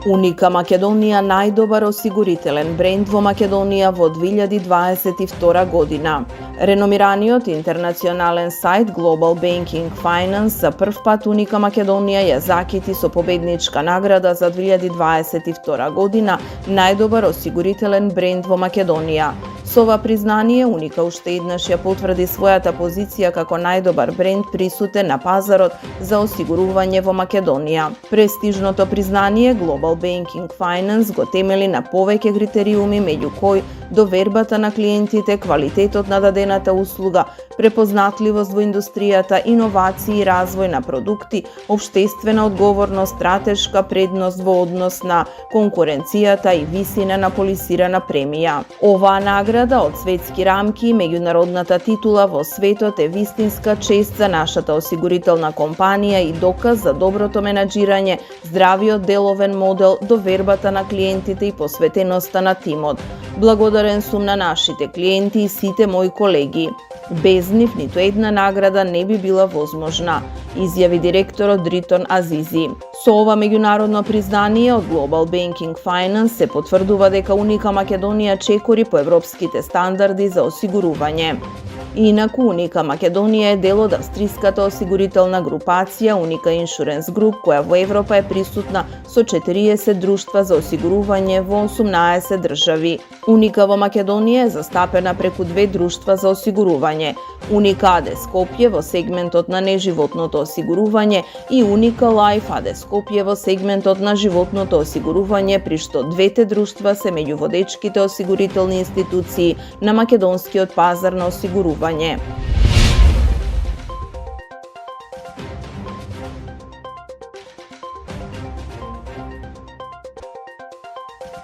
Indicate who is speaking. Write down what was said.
Speaker 1: Уника Македонија најдобар осигурителен бренд во Македонија во 2022 година. Реномираниот интернационален сајт Global Banking Finance за прв пат Уника Македонија ја закити со победничка награда за 2022 година најдобар осигурителен бренд во Македонија. Со ова признание, Уника уште еднаш ја потврди својата позиција како најдобар бренд присутен на пазарот за осигурување во Македонија. Престижното признание Global Banking Finance го темели на повеќе критериуми, меѓу кои довербата на клиентите, квалитетот на дадената услуга, препознатливост во индустријата, иновации и развој на продукти, општествена одговорност, стратешка предност во однос на конкуренцијата и висина на полисирана премија. Оваа награда од светски рамки и меѓународната титула во светот е вистинска чест за нашата осигурителна компанија и доказ за доброто менаџирање, здравиот деловен модел, довербата на клиентите и посветеноста на тимот. Благодарен сум на нашите клиенти и сите мои колеги. Без нив ниту една награда не би била возможна, изјави директорот Дритон Азизи. Со ова меѓународно признание од Global Banking Finance се потврдува дека Уника Македонија чекори по европските стандарди за осигурување. Инаку, Уника Македонија е дел од австриската осигурителна групација Уника Insurance Group, која во Европа е присутна со 40 друштва за осигурување во 18 држави. Уника во Македонија е застапена преку 2 друштва за осигурување. Уника АД Скопје во сегментот на неживотното осигурување и Уника Life АД Скопје во сегментот на животното осигурување, при што двете друштва се меѓу водечките осигурителни институции на македонскиот пазар на осигурување.